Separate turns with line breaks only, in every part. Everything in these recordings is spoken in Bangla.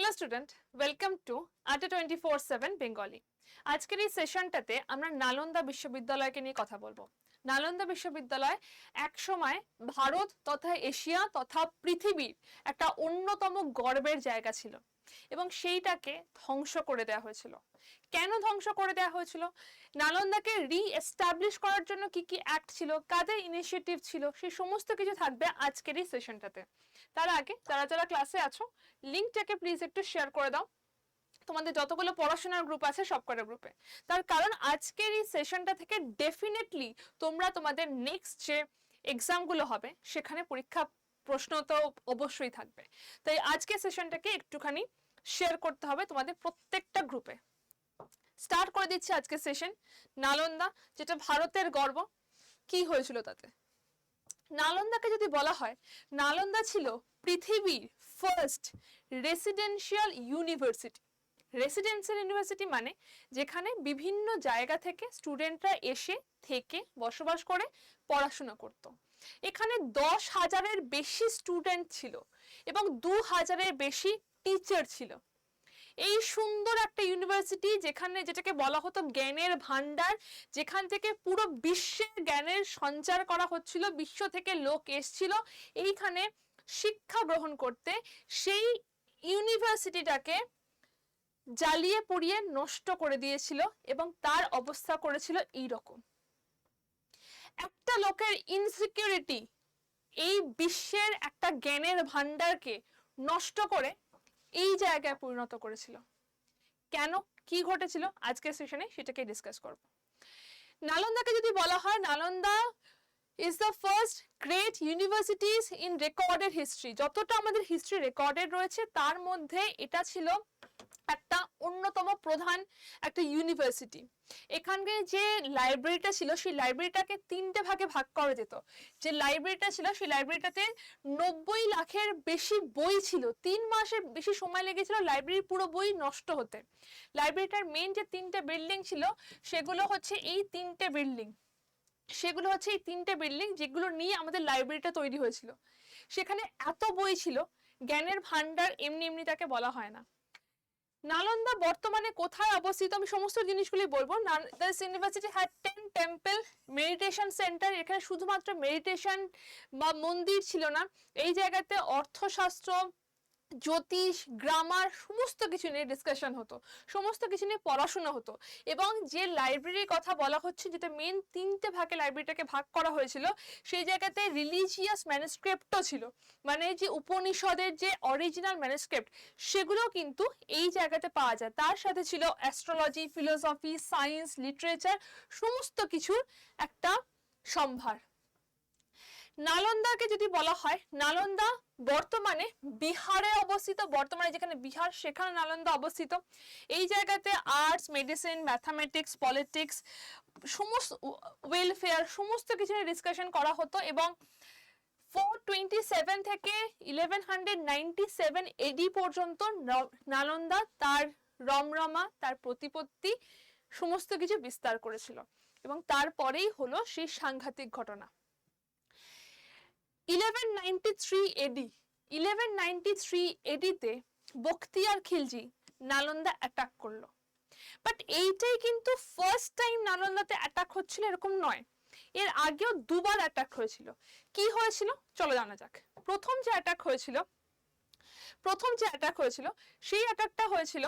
হ্যালো স্টুডেন্ট, ওয়েলকাম টু আড্ডা 24/7 বেঙ্গলি। আজকের এই সেশনটাতে আমরা নালন্দা বিশ্ববিদ্যালয়কে নিয়ে কথা বলবো। নালন্দা বিশ্ববিদ্যালয় একসময় ভারত তথা এশিয়া তথা পৃথিবীর একটা অন্যতম গর্বের জায়গা ছিল এবং সেইটাকে ধ্বংস করে দেওয়া হয়েছিল। কেন ধ্বংস করে দেওয়া হয়েছিল? নালন্দাকে রি-এস্টাবলিশ করার জন্য কি কি অ্যাক্ট ছিল, কাদের ইনিশিয়েটিভ ছিল, সেই সমস্ত কিছু থাকবে আজকের এই সেশনটাতে। তার আগে যারা যারা ক্লাসে আছো, লিঙ্কটাকে প্লিজ একটু শেয়ার করে দাও তোমাদের যতগুলো পড়াশোনার গ্রুপ আছে সবকটা গ্রুপে। তার কারণ আজকের এই সেশনটা থেকে ডেফিনেটলি তোমরা তোমাদের নেক্সট যে এক্সামগুলো হবে সেখানে পরীক্ষা প্রশ্ন তো অবশ্যই থাকবে। তাই আজকে সেশনটাকে একটুখানি শেয়ার করতে হবে তোমাদের প্রত্যেকটা গ্রুপে। স্টার্ট করে দিচ্ছি আজকে সেশন। নালন্দা, যেটা ভারতের গর্ব, কি হয়েছিল তাতে? নালন্দাকে যদি বলা হয়, নালন্দা ছিল পৃথিবীর first residential university. Residential university মানে যেখানে বিভিন্ন জায়গা থেকে স্টুডেন্টরা এসে থেকে বসবাস করে পড়াশোনা করত। এখানে 10,000-এর বেশি স্টুডেন্ট ছিল এবং 2,000-এর বেশি টিচার ছিল। এই সুন্দর একটা ইউনিভার্সিটি, যেটাকে বলা হতো জ্ঞানের ভান্ডার, যেখান থেকে পুরো বিশ্বের জ্ঞানের সঞ্চার করা হচ্ছিল, বিশ্ব থেকে লোক এসছিল এইখানে শিক্ষা গ্রহণ করতে, সেই ইউনিভার্সিটিটাকে জ্বালিয়ে পুড়িয়ে নষ্ট করে দিয়েছিল এবং তার অবস্থা করেছিল এইরকম। একটা লোকের ইনসিকিউরিটি এই বিশ্বের একটা জ্ঞানের ভান্ডারকে নষ্ট করে এই জায়গায় পরিণত করেছিল। কেন, কি ঘটেছিল আজকের সেশনে সেটাকে ডিসকাস করব। নালন্দাকে যদি বলা হয়, Nalanda is the first great universities in recorded history. যতটা আমাদের হিস্ট্রি রেকর্ডেড রয়েছে তার মধ্যে এটা ছিল একটা অন্যতম প্রধান একটা ইউনিভার্সিটি। এখানে যে লাইব্রেরিটা ছিল সেই লাইব্রেরিটাকে 3টে ভাগে ভাগ করা যেত। যে লাইব্রেরিটা ছিল সেই লাইব্রেরিটাতে 90 লাখের বেশি বই ছিল। 3 মাসের বেশি সময় লেগেছিল লাইব্রেরির পুরো বই নষ্ট হতে। লাইব্রেরিটার মেইন যে 3টে বিল্ডিং ছিল সেগুলো হচ্ছে এই 3টে বিল্ডিং, যেগুলো নিয়ে আমাদের লাইব্রেরিটা তৈরি হয়েছিল। সেখানে এত বই ছিল, জ্ঞানের ভান্ডার এমনি এমনি তাকে বলা হয় না। নালন্দা বর্তমানে কোথায় অবস্থিত আমি সমস্ত জিনিসগুলি বলবো। This university had 10 temple meditation centre. এখানে শুধুমাত্র মেডিটেশন বা মন্দির ছিল না, এই জায়গাতে অর্থশাস্ত্র, জ্যোতিষ, গ্রামার সমস্ত কিছু নিয়ে ডিসকাশন হতো, সমস্ত কিছু নিয়ে পড়াশোনা হতো। এবং যে লাইব্রেরির কথা বলা হচ্ছে, যেটা মেন 3টে ভাগে লাইব্রেরিটাকে ভাগ করা হয়েছিল, সেই জায়গাতে রিলিজিয়াস ম্যানুস্ক্রিপ্টও ছিল, মানে যে উপনিষদের যে অরিজিনাল ম্যানুস্ক্রিপ্ট সেগুলো কিন্তু এই জায়গাতে পাওয়া যায়। তার সাথে ছিল অ্যাস্ট্রোলজি, ফিলোসফি, সায়েন্স, লিটারেচার, সমস্ত কিছুর একটা সম্ভার। নালন্দাকে যদি বলা হয়, নালন্দা বর্তমানে বিহারে অবস্থিত। বর্তমানে যেখানে বিহার সেখানে নালন্দা অবস্থিত। এই জায়গাতে আর্টস, মেডিসিন, ম্যাথামেটিক্স, পলিটিক্স, সমস্ত ওয়েলফেয়ার সমস্ত কিছু নিয়ে ডিসকাশন করা হতো। এবং 427 থেকে 1197 এডি পর্যন্ত নালন্দা তার রমরমা, তার প্রতিপত্তি সমস্ত কিছু বিস্তার করেছিল। এবং তারপরেই হলো সেই সাংঘাতিক ঘটনা 1193 এডিতে বখতিয়ার খিলজি নালন্দা অ্যাটাক করলো। বাট এইটাই কিন্তু ফার্স্ট টাইম নালন্দাতে অ্যাটাক হচ্ছিল এরকম নয়, এর আগেও দুবার অ্যাটাক হয়েছিল। কি হয়েছিল চলো জানা যাক। প্রথম যে অ্যাটাক হয়েছিল সেই অ্যাটাকটা হয়েছিল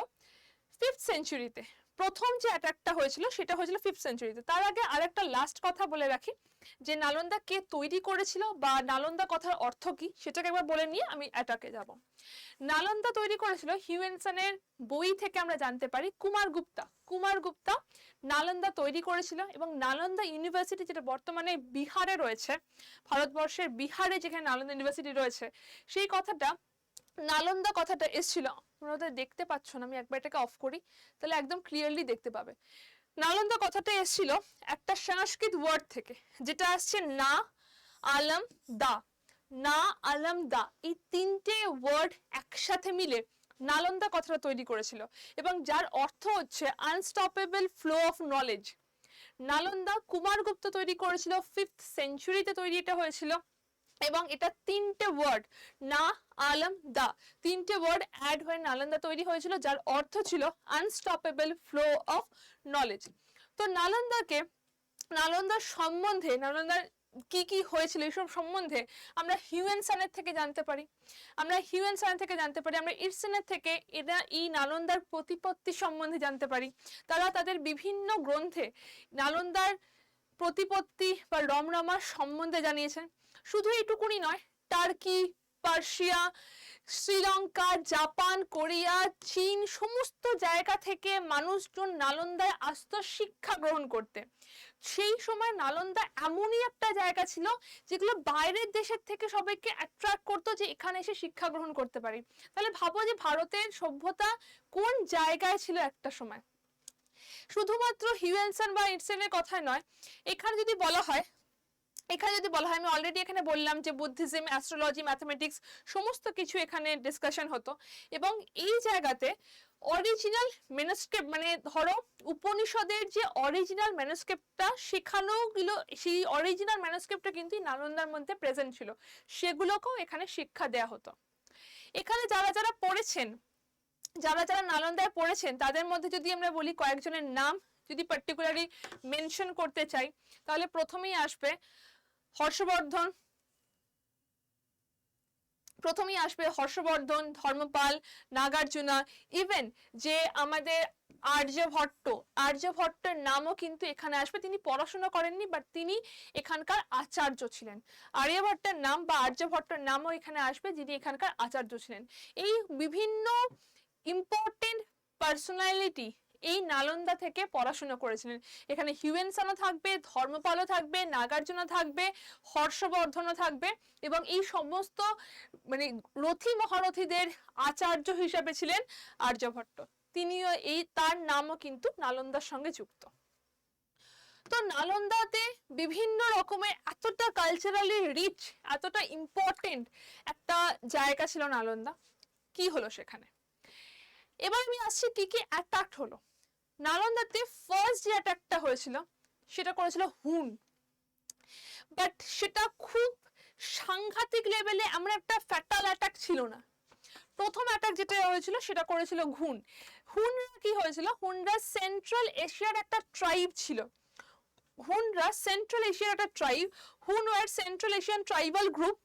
5th সেঞ্চুরিতে। প্রথম যে অ্যাটাকটা হয়েছিল সেটা হয়েছিল 5th সেঞ্চুরিতে। তার আগে আরেকটা লাস্ট কথা বলে রাখি, যে নালন্দা কে তৈরি করেছিল বা নালন্দা কথার অর্থ কি সেটাকে একবার বলে নিয়ে আমি অ্যাটাকে যাব। নালন্দা তৈরি করেছিল হিউয়েনসানের বই থেকে আমরা জানতে পারি কুমারগুপ্তা নালন্দা তৈরি করেছিল। এবং নালন্দা ইউনিভার্সিটি, যেটা বর্তমানে বিহারে রয়েছে, ভারতবর্ষের বিহারে যেখানে নালন্দা ইউনিভার্সিটি রয়েছে, সেই নালন্দা কথাটা এসেছিল, তোমরা দেখতে পাচ্ছ না, আমি একবার এটাকে অফ করি তাহলে একদম ক্লিয়ারলি দেখতে পাবে। নালন্দা কথাটা এসেছিল একটা সংস্কৃত ওয়ার্ড থেকে, যেটা আসছে না আলম দা, এই 3টে ওয়ার্ড একসাথে মিলে নালন্দা কথাটা তৈরি করেছিল এবং যার অর্থ হচ্ছে unstoppable flow of knowledge. Nalanda Kumaragupta তৈরি করেছিল 5th সেঞ্চুরিতে তৈরি এটা হয়েছিল। এবং এটা 3টে ওয়ার্ড, না আলম দা, তিনটে ওয়ার্ড অ্যাড হয়ে নালন্দা তৈরি হয়েছিল, যার অর্থ ছিল আনস্টপেবল ফ্লো অফ নলেজ। তো নালন্দার সম্বন্ধে, নালন্দার কি কি হয়েছিল এইসব সম্বন্ধে আমরা হিউয়েনসানের থেকে জানতে পারি, আমরা ইরসেনের থেকে এরা এই নালন্দার প্রতিপত্তি সম্বন্ধে জানতে পারি। তারা তাদের বিভিন্ন গ্রন্থে নালন্দার প্রতিপত্তি বা রমরমা সম্বন্ধে জানিয়েছেন। শুধু এইটুকুনি নয়, turkey, Persia, Sri Lanka, Japan, Korea, চীন সমস্ত জায়গা থেকে মানুষজন নালন্দায় আসতো শিক্ষা গ্রহণ করতে। সেই সময় নালন্দা এমনই একটা জায়গা ছিল যেগুলো বাইরের দেশের থেকে সবাইকে অ্যাট্রাক্ট করতো যে এখানে এসে শিক্ষা গ্রহণ করতে পারি। তাহলে ভাবো যে ভারতের সভ্যতা কোন জায়গায় ছিল একটা সময়। শুধুমাত্র হিউয়েনসান বা ইরসেনের কথা নয়, এখানে যদি বলা হয় আমি অলরেডি এখানে বললাম যে বুদ্ধিজম, অ্যাস্ট্রোলজি, ম্যাথমেটিক্স সমস্ত কিছু এখানে ডিসকাশন হতো। এবং এই জায়গাতে অরিজিনাল ম্যানুস্ক্রিপ্ট, মানে ধরো উপনিষদের যে অরিজিনাল ম্যানুস্ক্রিপ্টটা শেখানো গেলো, সেই অরিজিনাল ম্যানুস্ক্রিপ্টটা কিন্তু নালন্দার মধ্যে প্রেজেন্ট ছিল, সেগুলোকেও এখানে শিক্ষা দেয়া হতো। এখানে যারা পড়েছেন, যারা নালন্দায় পড়েছেন, তাদের মধ্যে যদি আমরা বলি কয়েকজনের নাম যদি পার্টিকুলারলি মেনশন করতে চাই, তাহলে প্রথমেই আসবে হর্ষবর্ধন, ধর্মপাল, নাগার্জুনা, ইভেন যে আমাদের আর্যভট্টের নামও কিন্তু এখানে আসবে। তিনি পড়াশোনা করেননি, বাট তিনি এখানকার আচার্য ছিলেন। আর্যভট্টের নাম বা আর্যভট্টের নামও এখানে আসবে, যিনি এখানকার আচার্য ছিলেন। এই বিভিন্ন ইম্পর্টেন্ট পার্সোনালিটি এই নালন্দা থেকে পড়াশোনা করেছিলেন। এখানে হিউয়েনসানও থাকবে, ধর্মপালও থাকবে, নাগার্জুনা থাকবে, হর্ষবর্ধনও থাকবে, এবং এই সমস্ত মানে রথী মহারথীদের আচার্য হিসাবে ছিলেন আর্যভট্ট। তিনিও তার নামও কিন্তু নালন্দার সঙ্গে যুক্ত। তো নালন্দাতে বিভিন্ন রকমের এতটা কালচারালি রিচ, এতটা ইম্পর্টেন্ট একটা জায়গা ছিল নালন্দা। কি হলো সেখানে? এবার আমি আসছি কি কি অ্যাটাক হলো। নালন্দাতে ফার্স্ট যে অ্যাটাকটা হয়েছিল সেটা করেছিল হুন, বাট সেটা খুব সাংঘাতিক লেভেলে, আমরা একটা ফ্যাটাল অ্যাটাক ছিল না। প্রথম অ্যাটাক যেটা হয়েছিল সেটা করেছিল হুনরা কি হয়েছিল, হুনরা সেন্ট্রাল এশিয়ার একটা ট্রাইব ছিল। Hun were central Asian tribal group,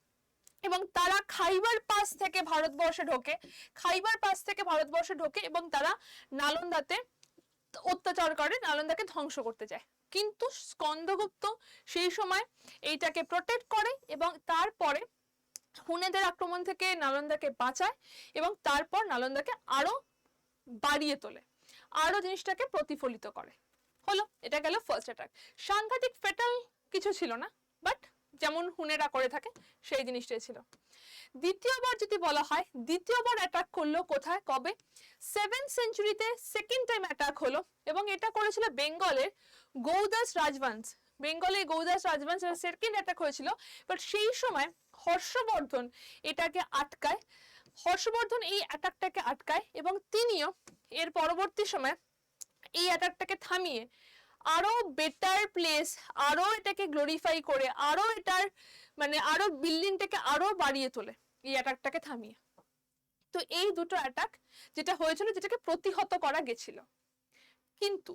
এবং তারা খাইবার পাস থেকে ভারতবর্ষে ঢোকে এবং তারা নালন্দাতে অত্যাচার করে, নালন্দাকে ধ্বংস করতে যায়। কিন্তু স্কন্দগুপ্ত সেই সময় এইটাকে প্রোটেক্ট করে এবং তারপরে হুনেদের আক্রমণ থেকে নালন্দাকে বাঁচায় এবং তারপর নালন্দাকে আরো বাড়িয়ে তোলে, আরো জিনিসটাকে প্রতিফলিত করে। হলো, এটা গেল ফার্স্ট অ্যাটাক। সাংঘাতিক ফেটাল কিছু ছিল না, বাট যেমন হুনেরা করে থাকে সেই জিনিসটাই ছিল। দ্বিতীয়বার যদি বলা হয়, দ্বিতীয়বার অ্যাটাক করলো কোথায়, কবে? 7th সেঞ্চুরিতে সেকেন্ড টাইম অ্যাটাক হলো, এবং এটা করেছিল বেঙ্গলের গৌদাস রাজবংশ। সেকেন্ড অ্যাটাক হয়েছিল, বাট সেই সময় হর্ষবর্ধন এটাকে আটকায়। হর্ষবর্ধন এই অ্যাটাকটাকে আটকায় এবং তিনিও এর পরবর্তী সময় এই অ্যাটাকটাকে থামিয়ে আরো বেটার প্লেস, আরো এটাকে গ্লোরিফাই করে, আরো এটার মানে আরো বিল্ডিংটাকে আরো বাড়িয়ে তোলে এই অ্যাটাকটাকে থামিয়ে। তো এই দুটো অ্যাটাক যেটা হয়েছিল, যেটাকে প্রতিহত করা গেছিল। কিন্তু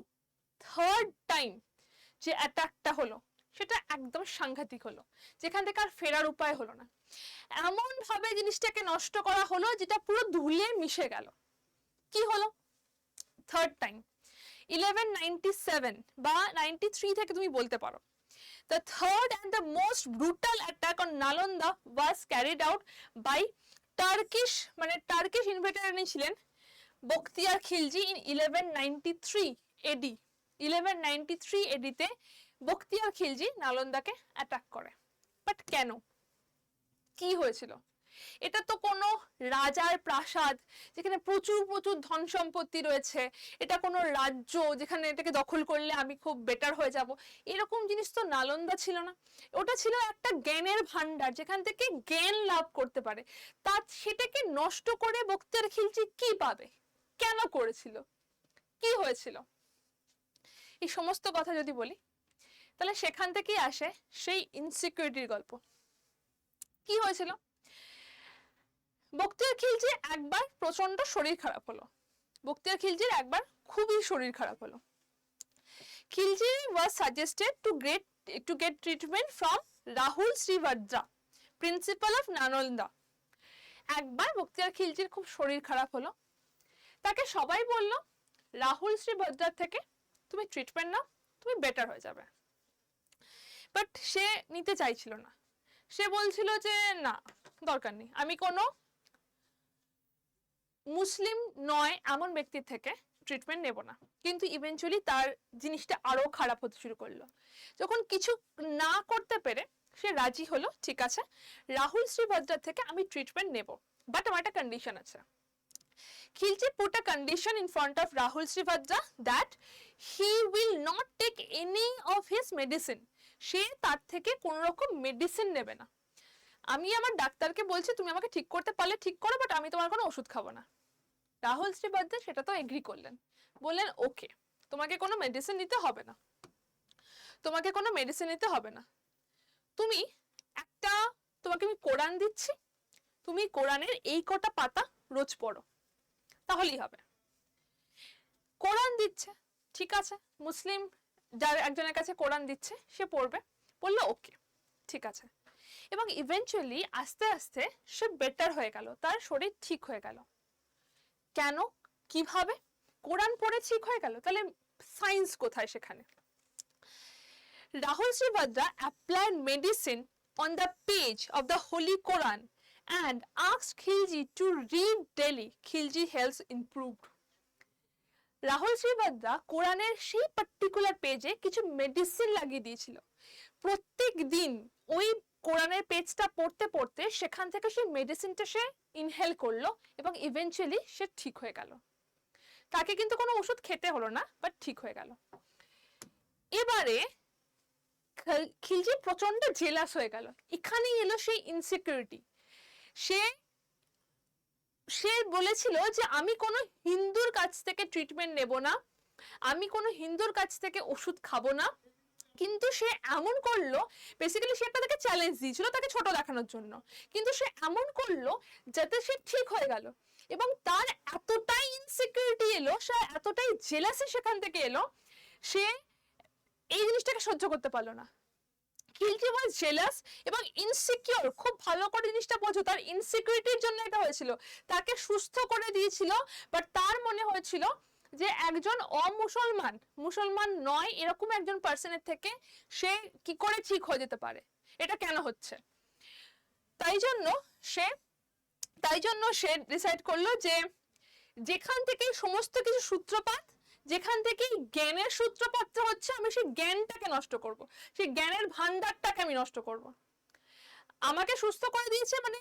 থার্ড টাইম যে অ্যাটাকটা হলো সেটা একদম সাংঘাতিক হলো, যেখান থেকে আর ফেরার উপায় হলো না। এমন ভাবে জিনিসটাকে নষ্ট করা হলো যেটা পুরো ধুলে মিশে গেল। কি হলো থার্ড টাইম? 1197 বা 93 থেকে তুমি বলতে পারো। The third and the most brutal attack on Nalanda was carried out by Turkish invader ছিলেন Bakhtiyar Khilji in 1193 AD। 1193 AD তে বখতিয়ার খিলজি নালন্দাকে অ্যাটাক করে। বাট কেন, কি হয়েছিল? এটা তো কোনো রাজার প্রাসাদ যেখানে প্রচুর ধন সম্পত্তি রয়েছে, এটা কোনো রাজ্য যেখানে এটাকে দখল করলে আমি খুব বেটার হয়ে যাব, এরকম জিনিস তো নালন্দা ছিল না। ওটা ছিল একটা জ্ঞানের ভান্ডার, যেখান থেকে জ্ঞান লাভ করতে পারে। সেটাকে নষ্ট করে বখতিয়ার খিলজি কি পাবে, কেন করেছিল, কি হয়েছিল? এই সমস্ত কথা যদি বলি তাহলে সেখান থেকেই আসে সেই ইনসিকিউরিটির গল্প। কি হয়েছিল? বখতিয়ার খিলজি একবার প্রচন্ড শরীর খারাপ হলো, বখতিয়ার খিলজির একবার খুবই শরীর খারাপ হলো। Khilji was suggested to get treatment from Rahul Shribhadra, principal of Nalanda. একবার বখতিয়ার খিলজির খুব শরীর খারাপ হলো, তাকে সবাই বলল রাহুল শ্রীভদ্রার থেকে তুমি ট্রিটমেন্ট নাও, তুমি বেটার হয়ে যাবে। বাট সে নিতে চাইছিল না, সে বলছিল যে না দরকার নেই, আমি কোনো মুসলিম নয় এমন ব্যক্তির থেকে ট্রিটমেন্ট নেব না। কিন্তু ইভেনচুয়ালি তার জিনিসটা আরো খারাপ হতে শুরু করলো। যখন কিছু না করতে পেরে সে রাজি হলো, ঠিক আছে রাহুল শ্রীভদ্রার থেকে আমি ট্রিটমেন্ট নেব, বাট আমার একটা কন্ডিশন আছে। Khilji put a condition in front of Rahul Srivadra that he will not take any of his medicine. সে তার থেকে কোন রকম মেডিসিন নেবে না। আমি আমার ডাক্তারকে বলছি তুমি আমাকে ঠিক করতে পারলে ঠিক করো, বাট আমি তোমার কোনো ওষুধ খাবো না। রাহুল শ্রীভদ্রা সেটা তো এগ্রি করলেন, বললেন ওকে তোমাকে কোনো মেডিসিন নিতে হবে না, তোমাকে কোনো মেডিসিন নিতে হবে না, তুমি একটা, তোমাকে আমি কোরআন দিচ্ছি, তুমি কোরআনের এই কটা পাতা রোজ পড়ো, তাহলেই হবে। কোরআন দিচ্ছে, ঠিক আছে, মুসলিম যার একজনের কাছে কোরআন দিচ্ছে সে পড়বে, বললো ওকে ঠিক আছে। এবং ইভেনচুয়ালি আস্তে আস্তে সে বেটার হয়ে গেল, তার শরীর ঠিক হয়ে গেল। কেন, কিভাবে? কোরআন পড়ে ঠিক হয়ে গেল, তাহলে সায়েন্স কোথায় সেখানে? Rahul শ্রীভদ্রা applied medicine on the page of the Holy Quran and asked Khilji to read daily. Khilji health improved. Rahul শ্রীভদ্রা কোরআনের সেই পার্টিকুলার পেজে কিছু মেডিসিন লাগিয়ে দিয়েছিল, প্রত্যেক দিন ওই কোরআনের পেজটা পড়তে পড়তে সেখান থেকে সেই মেডিসিনটা সে ইনহেল করলো এবং ইভেনচুয়ালি সে ঠিক হয়ে গেল। তাকে কিন্তু কোনো ওষুধ খেতে হলো না, বাট ঠিক হয়ে গেল। এবারে খিলজি প্রচন্ড জেলাস হয়ে গেল, এখানেই এলো সেই ইনসিকিউরিটি। সে সে বলেছিল যে আমি কোনো হিন্দুর কাছ থেকে ট্রিটমেন্ট নেব না, আমি কোনো হিন্দুর কাছ থেকে ওষুধ খাবো না, কিন্তু সে এমন করলো, বেসিক্যালি সে একটা তাকে চ্যালেঞ্জ দিয়েছিল তাকে ছোট দেখানোর জন্য, কিন্তু সে এমন করলো যাতে সে ঠিক হয়ে গেল। এবং তার এতটাই ইনসিকিউরিটি এলো, সে এতটাই জেলাসি সেখান থেকে এলো, সে এই জিনিসটাকে সহ্য করতে পারলো না। খিলজি ওয়াজ জেলাস এবং ইনসিকিউর, খুব ভালো করে জিনিসটা বোঝো, তার ইনসিকিউরিটির জন্য এটা হয়েছিল, তাকে সুস্থ করে দিয়েছিল, বাট তার মনে হয়েছিল যে একজন অমুসলমান, মুসলমান নয় এরকম একজন পার্সনের থেকে সে কি করে ঠিক হয়ে যেতে পারে, এটা কেন হচ্ছে? তাই জন্য সে ডিসাইড করলো যে যেখান থেকে সমস্ত কিছু সূত্রপাত, যেখান থেকে জ্ঞানের সূত্রপাত হচ্ছে, আমি সেই জ্ঞানটাকে নষ্ট করব, সেই জ্ঞানের ভান্ডারটাকে আমি নষ্ট করব। আমাকে সুস্থ করে দিয়েছে মানে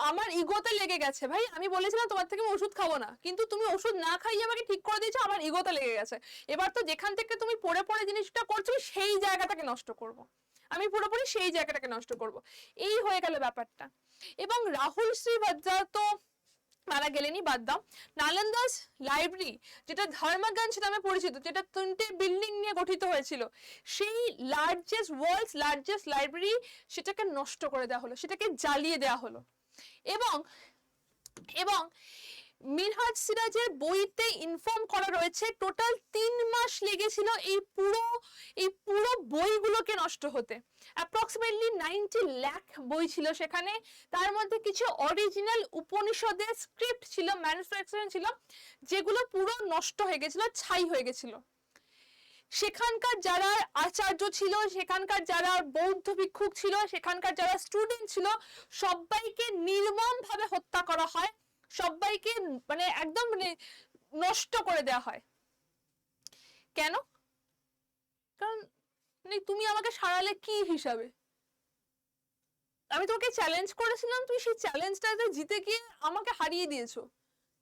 আমার ইগোতে লেগে গেছে, ভাই আমি বলেছিলাম তোমার থেকে ওষুধ খাবো না, কিন্তু তুমি ওষুধ না খাইয়ে আমাকে ঠিক করে দিয়েছো, আমার ইগোতে লেগে গেছে। এবার তো যেখান থেকে তুমি পড়ে পড়ে জিনিসটা করছো সেই জায়গাটাকে নষ্ট করব, আমি পুরোপুরি সেই জায়গাটাকে নষ্ট করব, এই হয়ে গেল ব্যাপারটা। এবং রাহুল শ্রীভদ্রা তো মারা গেলেনই, বাদ দাও, নালন্দাস লাইব্রেরি যেটা ধর্মগঞ্জ নামে পরিচিত, যেটা 3টে বিল্ডিং নিয়ে গঠিত হয়েছিল, সেই ওয়ার্ল্ডস লার্জেস্ট লাইব্রেরি সেটাকে নষ্ট করে দেওয়া হলো, সেটাকে জ্বালিয়ে দেওয়া হলো। এবং এবং মিনহাজ সিরাজের বইতে ইনফর্ম করা রয়েছে টোটাল 3 মাস লেগেছিল এই পুরো বইগুলোকে নষ্ট হতে। অ্যাপ্রক্সিমেটলি 90 লাখ বই ছিল সেখানে, তার মধ্যে কিছু অরিজিনাল উপনিষদের স্ক্রিপ্ট ছিল, ম্যানুফ্যাকচারিং ছিল, যেগুলো পুরো নষ্ট হয়ে গেছিল, ছাই হয়ে গেছিল। সেখানকার যারা আচার্য ছিল, সেখানকার যারা বৌদ্ধ ভিক্ষুক ছিল, সেখানকার যারা স্টুডেন্ট ছিল, সবাইকে নির্মম ভাবে হত্যা করা হয়, সবাইকে মানে একদম মানে নষ্ট করে দেওয়া হয়। কেন? কারণ মানে তুমি আমাকে সারালে কি হিসাবে? আমি তোমাকে চ্যালেঞ্জ করেছিলাম, তুমি সেই চ্যালেঞ্জটাতে জিতে গিয়ে আমাকে হারিয়ে দিয়েছো,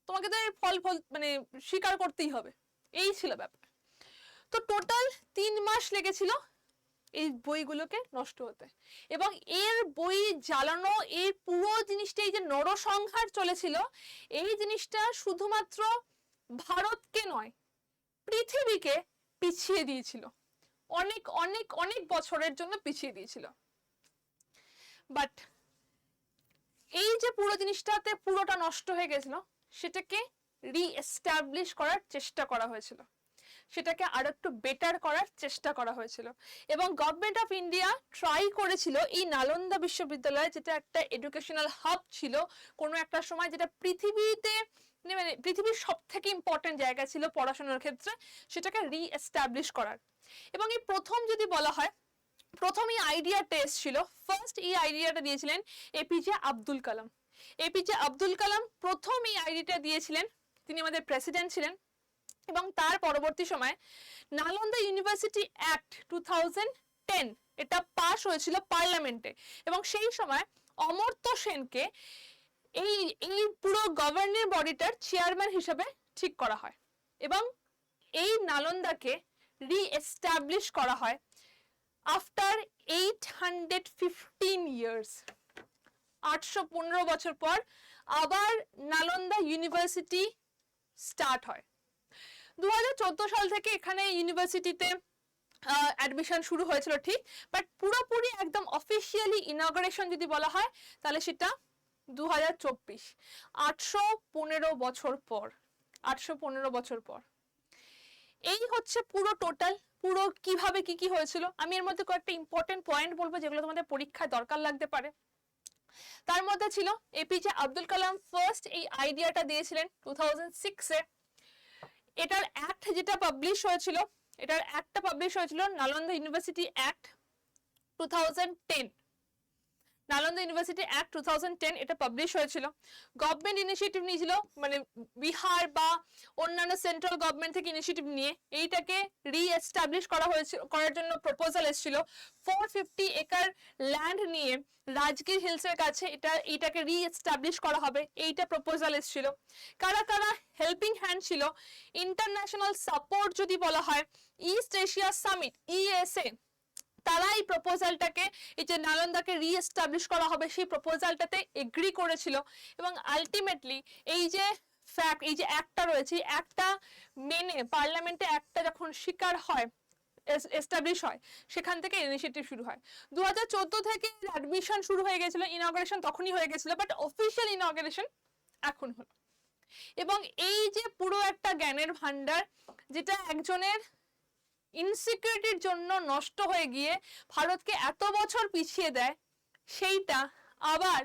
তোমাকে তো ফল মানে স্বীকার করতেই হবে, এই ছিল ব্যাপার। তো টোটাল 3 মাস লেগেছিল এই বইগুলোকে নষ্ট হতে। এবং এর বই জ্বালানো, এই পুরো জিনিসটা, এই যে নরসংহার চলেছিল, এই জিনিসটা শুধুমাত্র ভারতকে নয় পৃথিবীকে পিছিয়ে দিয়েছিল, অনেক অনেক অনেক বছরের জন্য পিছিয়ে দিয়েছিল। বাট এই যে পুরো জিনিসটাতে পুরোটা নষ্ট হয়ে গেছিল সেটাকে রিএস্টাবলিশ করার চেষ্টা করা হয়েছিল, সেটাকে আরো একটু বেটার করার চেষ্টা করা হয়েছিল এবং গভর্নমেন্ট অফ ইন্ডিয়া ট্রাই করেছিল এই নালন্দা বিশ্ববিদ্যালয়, যেটা একটা এডুকেশনাল হাব ছিল কোনো একটা সময়, যেটা পৃথিবীতে মানে পৃথিবীর সব থেকে ইম্পর্টেন্ট জায়গা ছিল পড়াশোনার ক্ষেত্রে, সেটাকে রিএস্টাবলিশ করার। এবং এই প্রথম যদি বলা হয়, প্রথম এই আইডিয়াটা এসেছিল, ফার্স্ট এই আইডিয়াটা দিয়েছিলেন এপিজে আব্দুল কালাম। এপিজে আব্দুল কালাম প্রথম এই আইডিয়াটা দিয়েছিলেন, তিনি আমাদের প্রেসিডেন্ট ছিলেন। এবং তার পরবর্তী সময় নালন্দা ইউনিভার্সিটি অ্যাক্ট 2010 এটা পাস হয়েছিল পার্লামেন্টে এবং সেই সময় অমর্ত্য সেনকে এই এই পুরো গভর্নিং বডিটার চেয়ারম্যান হিসেবে ঠিক করা হয় এবং এই নালন্দাকে রিএস্টাবলিশ করা হয় আফটার 815 ইয়ার্স। 815 বছর পর আবার নালন্দা ইউনিভার্সিটি স্টার্ট হয়। 2014 সাল থেকে এখানে ইউনিভার্সিটিতে অ্যাডমিশন শুরু হয়েছিল ঠিক, বাট পুরোপুরি একদম অফিসিয়ালি ইনঅগারেশন যদি বলা হয় তাহলে সেটা 2024, 815 বছর পর। 815 বছর পর এই হচ্ছে পুরো টোটাল, পুরো কিভাবে কি কি হয়েছিল। আমি এর মধ্যে কয়েকটা ইম্পর্টেন্ট পয়েন্ট বলবো যেগুলো তোমাদের পরীক্ষায় দরকার লাগতে পারে। তার মধ্যে ছিল এপিজে আব্দুল কালাম ফার্স্ট এই আইডিয়াটা দিয়েছিলেন 2006 এ। এটার অ্যাক্ট যেটা পাবলিশ হয়েছিল, এটার অ্যাক্টটা পাবলিশ হয়েছিল Nalanda university act 2010। Nalanda university act 2010 এটা পাবলিশ হয়েছিল। গভর্নমেন্ট ইনিশিয়েটিভ নিয়েছিল, মানে বিহার বা অন্যান্য সেন্ট্রাল গভর্নমেন্ট থেকে ইনিশিয়েটিভ নিয়ে এইটাকে রিএস্টাবলিশ করা হয়েছিল, করার জন্য প্রপোজাল এসেছিল 450 একর ল্যান্ড নিয়ে রাজগীর হিলসের কাছে এইটাকে রিএস্টাবলিশ করা হবে, এইটা প্রপোজাল এসেছিল। কারা কারা হেল্পিং হ্যান্ড ছিল, ইন্টারন্যাশনাল সাপোর্ট যদি বলা হয়, ইস্ট এশিয়া সামিট ইএসএ, তারা এই প্রপোজালটাকে, এই যে নালন্দাকে রিএস্টাবলিশ করা হবে সেই প্রপোজালটাতে এগ্রি করেছিল এবং আলটিমেটলি এই যে ফ্যাক্ট, এই যে অ্যাক্টটা রয়েছে, অ্যাক্টটা মেনে পার্লামেন্টে একটা যখন স্বীকার হয়, এস্টাবলিশ হয়, সেখান থেকে ইনিশিয়েটিভ শুরু হয়। 2014 থেকে অ্যাডমিশন শুরু হয়ে গেছিল, ইনঅগারেশন তখনই হয়ে গেছিল, বাট অফিশিয়াল ইনঅগারেশন এখন হলো। এবং এই যে পুরো একটা জ্ঞানের ভান্ডার যেটা একজনের ইনসিকিউরিটির জন্য নষ্ট হয়ে গিয়ে ভারতকে এত বছর পিছিয়ে দেয়, সেইটা আবার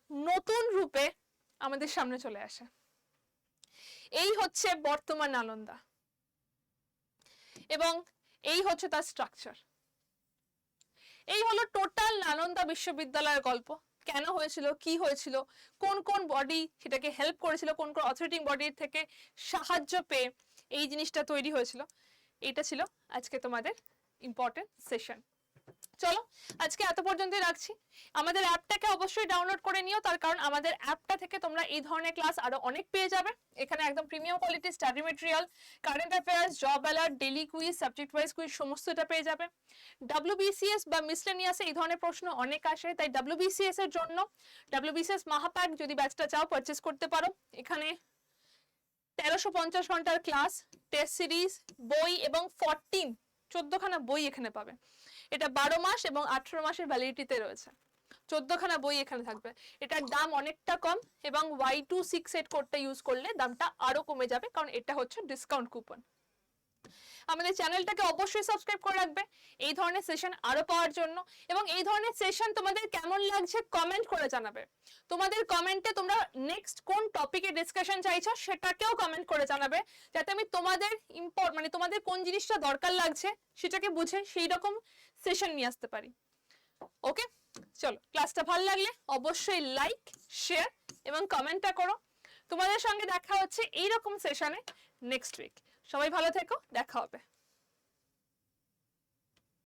নতুন রূপে আমাদের সামনে চলে আসে। এই হচ্ছে বর্তমান নালন্দা এবং এই হচ্ছে তার স্ট্রাকচার। এই হলো টোটাল নালন্দা বিশ্ববিদ্যালয়ের গল্প। কেন হয়েছিল, কি হয়েছিল, কোন কোন বডি সেটাকে হেল্প করেছিল, কোন কোন অথরিটিং বডির থেকে সাহায্য পেয়ে এই জিনিসটা তৈরি হয়েছিল। এটা ছিল আজকে তোমাদের ইম্পর্টেন্ট সেশন। চলো আজকে এত পর্যন্তই রাখছি। আমাদের অ্যাপটাকে অবশ্যই ডাউনলোড করে নিও, তার কারণ আমাদের অ্যাপটা থেকে তোমরা এই ধরনের ক্লাস আরো অনেক পেয়ে যাবে। এখানে একদম premium quality study material, current affairs, job alert, daily quiz, subject wise quiz সমস্তটা পেয়ে যাবে। WBCS বা মিসলেনিয়াসে এই ধরনের প্রশ্ন অনেক আসে, তাই WBCS এর জন্য WBCS মাহাপ্যাক যদি ব্যাচটা চাও পারচেজ করতে পারো। এখানে 1350 ঘন্টার ক্লাস, টেস্ট সিরিজ, বই এবং 14 খানা বই এখানে পাবে। এটা 12 মাস এবং 18 মাসের ভ্যালিডিটিতে রয়েছে। 14 খানা বই এখানে থাকবে। এটার দাম অনেকটা কম এবং Y268 কোডটা ইউজ করলে দামটা আরো কমে যাবে, কারণ এটা হচ্ছে ডিসকাউন্ট কুপন। আমাদের চ্যানেলটাকে অবশ্যই সাবস্ক্রাইব করে রাখবে এই ধরনের সেশন আরো পাওয়ার জন্য, এবং এই ধরনের সেশন তোমাদের কেমন লাগছে কমেন্ট করে জানাবে। তোমাদের কমেন্টে তোমরা নেক্সট কোন টপিকে ডিসকাশন চাইছো সেটাকেও কমেন্ট করে জানাবে, যাতে আমি তোমাদের মানে তোমাদের কোন জিনিসটা দরকার লাগছে সেটাকে বুঝে সেই রকম সেশন নিয়ে আসতে পারি। ওকে, চলো ক্লাসটা ভালো লাগলে অবশ্যই লাইক, শেয়ার এবং কমেন্টটা করো। তোমাদের সঙ্গে দেখা হচ্ছে এইরকম সেশনে নেক্সট উইক। সবাই ভালো থেকো, দেখা হবে।